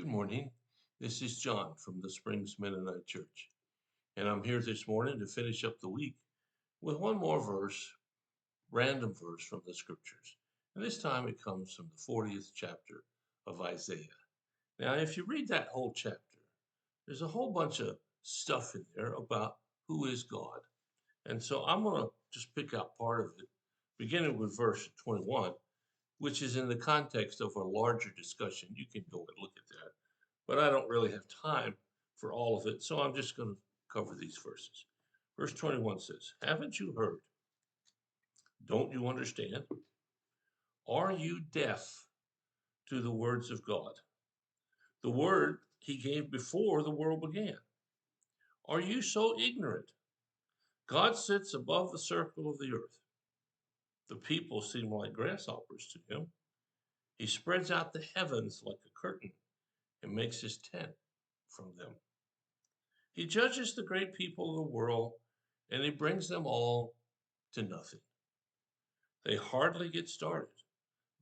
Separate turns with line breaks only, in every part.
Good morning. This is John from the Springs Mennonite Church, and I'm here this morning to finish up the week with one more verse, random verse from the scriptures. And this time it comes from the 40th chapter of Isaiah. Now, if you read that whole chapter, there's a whole bunch of stuff in there about who is God. And so I'm going to just pick out part of it, beginning with verse 21, which is in the context of a larger discussion. You can go and look at that, but I don't really have time for all of it, so I'm just going to cover these verses. Verse 21 says, "Haven't you heard? Don't you understand? Are you deaf to the words of God? The word he gave before the world began. Are you so ignorant? God sits above the circle of the earth. The people seem like grasshoppers to him. He spreads out the heavens like a curtain and makes his tent from them. He judges the great people of the world, and he brings them all to nothing. They hardly get started,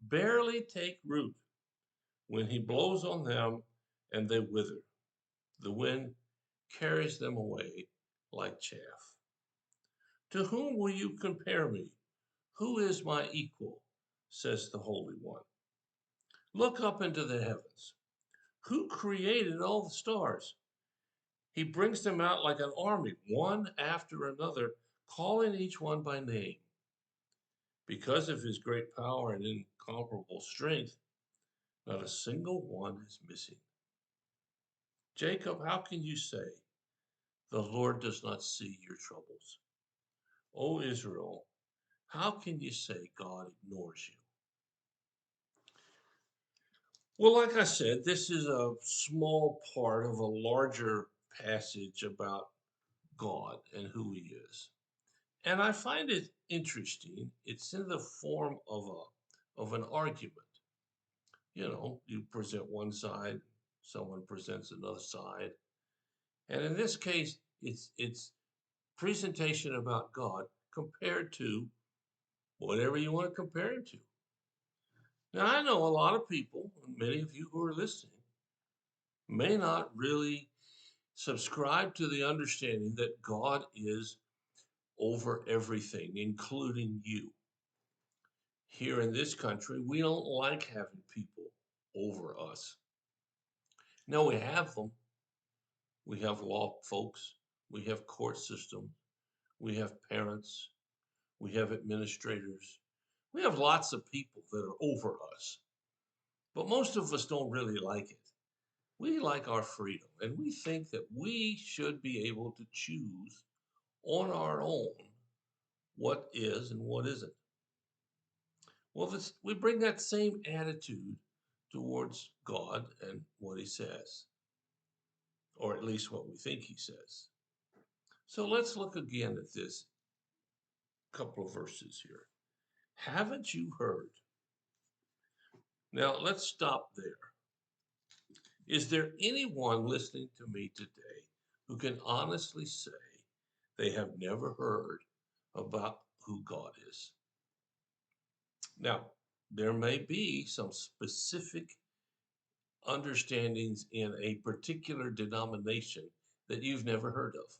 barely take root. When he blows on them, and they wither. The wind carries them away like chaff. To whom will you compare me? Who is my equal? Says the Holy One. Look up into the heavens. Who created all the stars? He brings them out like an army, one after another, calling each one by name. Because of his great power and incomparable strength, not a single one is missing. Jacob, how can you say, the Lord does not see your troubles? O Israel, how can you say God ignores you? Well, like I said, this is a small part of a larger passage about God and who he is. And I find it interesting. It's in the form of an argument. You present one side, someone presents another side. And in this case, it's presentation about God compared to whatever you want to compare him to. Now, I know a lot of people, and many of you who are listening, may not really subscribe to the understanding that God is over everything, including you. Here in this country, we don't like having people over us. No, we have them. We have law folks. We have court system. We have parents. We have administrators. We have lots of people that are over us. But most of us don't really like it. We like our freedom, and we think that we should be able to choose on our own what is and what isn't. Well, we bring that same attitude towards God and what he says, or at least what we think he says. So let's look again at this couple of verses here. Haven't you heard? Now let's stop there. Is there anyone listening to me today who can honestly say they have never heard about who God is? Now, there may be some specific understandings in a particular denomination that you've never heard of.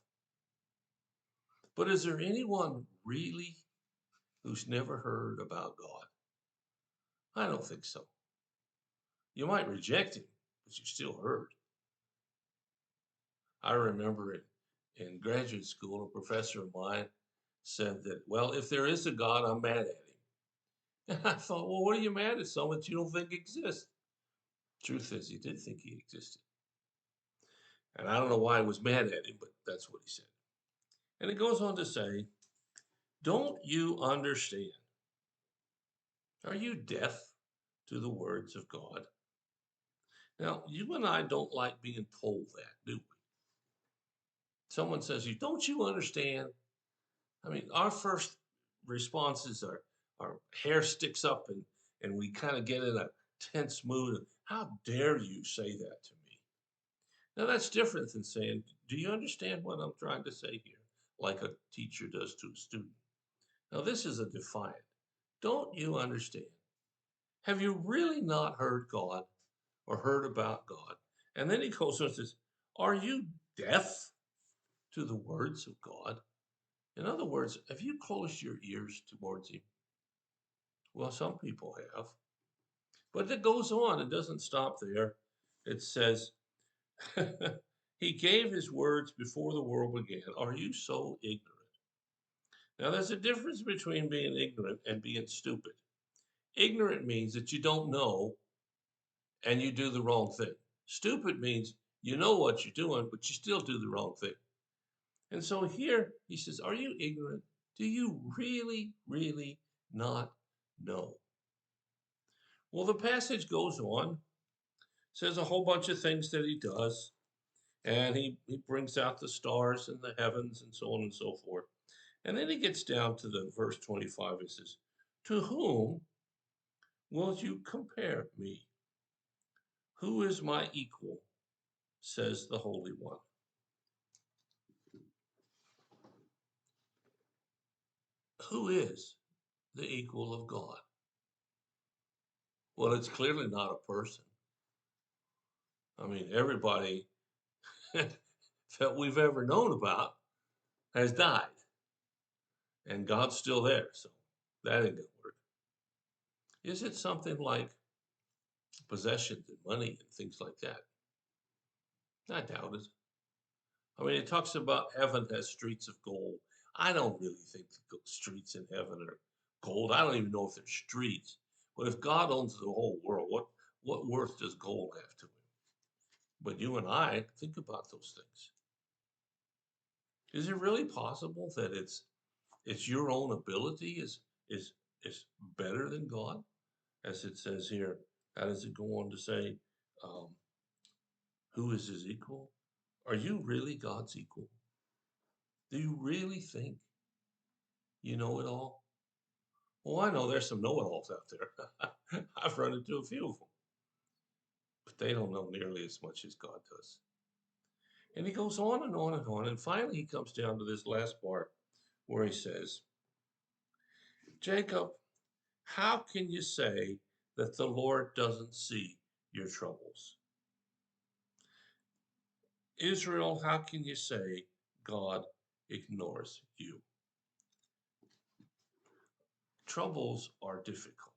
But is there anyone really who's never heard about God? I don't think so. You might reject him, but you still heard. I remember in graduate school, a professor of mine said that, well, if there is a God, I'm mad at him. And I thought, well, what are you mad at? Someone that you don't think exists. Truth is, he did think he existed. And I don't know why I was mad at him, but that's what he said. And it goes on to say, don't you understand? Are you deaf to the words of God? Now, you and I don't like being told that, do we? Someone says, don't you understand? I mean, our first responses are our hair sticks up and we kind of get in a tense mood. How dare you say that to me? Now, that's different than saying, do you understand what I'm trying to say here? Like a teacher does to a student. Now, this is a defiant. Don't you understand? Have you really not heard God or heard about God? And then he goes on and says, are you deaf to the words of God? In other words, have you closed your ears towards him? Well, some people have. But it goes on, it doesn't stop there. It says, he gave his words before the world began. Are you so ignorant? Now, there's a difference between being ignorant and being stupid. Ignorant means that you don't know and you do the wrong thing. Stupid means you know what you're doing, but you still do the wrong thing. And so here he says, are you ignorant? Do you really, really not know? Well, the passage goes on, says a whole bunch of things that he does, and he brings out the stars and the heavens and so on and so forth. And then he gets down to the verse 25. He says, to whom will you compare me? Who is my equal? Says the Holy One. Who is the equal of God? Well, it's clearly not a person. I mean, everybody that we've ever known about has died, and God's still there. So that ain't gonna work. Is it something like possessions and money and things like that? I doubt it. I mean, it talks about heaven has streets of gold. I don't really think the streets in heaven are gold. I don't even know if they're streets. But if God owns the whole world, what worth does gold have to him? But you and I think about those things. Is it really possible that it's your own ability is better than God, as it says here? How does it go on to say, um, who is his equal? Are you really God's equal? Do you really think you know it all? Well, I know there's some know-it-alls out there. I've run into a few of them, but they don't know nearly as much as God does. And he goes on and on and on, and finally he comes down to this last part where he says, Jacob, how can you say that the Lord doesn't see your troubles? Israel, how can you say God ignores you? Troubles are difficult.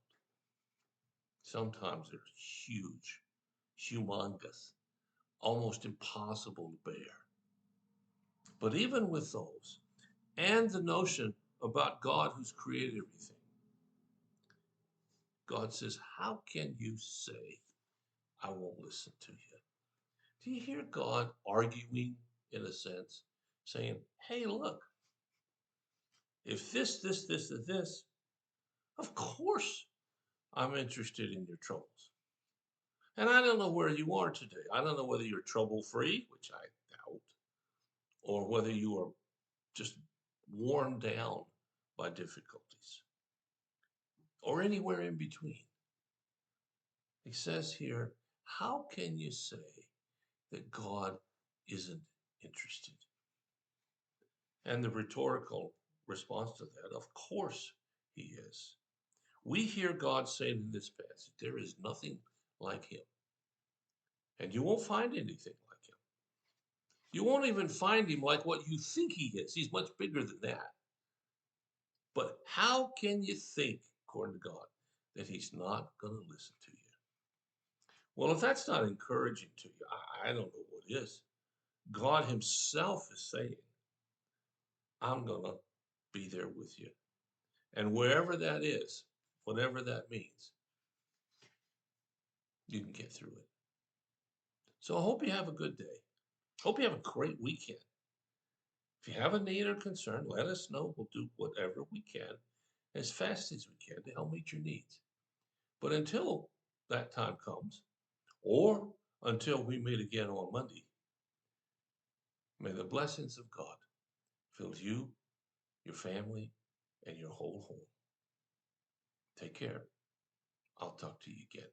Sometimes they're huge, humongous, almost impossible to bear. But even with those, and the notion about God who's created everything, God says, how can you say, I won't listen to you? Do you hear God arguing, in a sense, saying, hey, look, if this, of course I'm interested in your troubles. And I don't know where you are today. I don't know whether you're trouble free, which I doubt, or whether you are just worn down by difficulties, or anywhere in between. He says here, how can you say that God isn't interested? And the rhetorical response to that, of course he is. We hear God saying in this passage, there is nothing like him. And you won't find anything like him. You won't even find him like what you think he is. He's much bigger than that. But how can you think, according to God, that he's not going to listen to you? Well, if that's not encouraging to you, I don't know what is. God himself is saying, I'm going to be there with you. And wherever that is, whatever that means, you can get through it. So I hope you have a good day. Hope you have a great weekend. If you have a need or concern, let us know. We'll do whatever we can as fast as we can to help meet your needs. But until that time comes, or until we meet again on Monday, may the blessings of God fill you, your family, and your whole home. Take care. I'll talk to you again.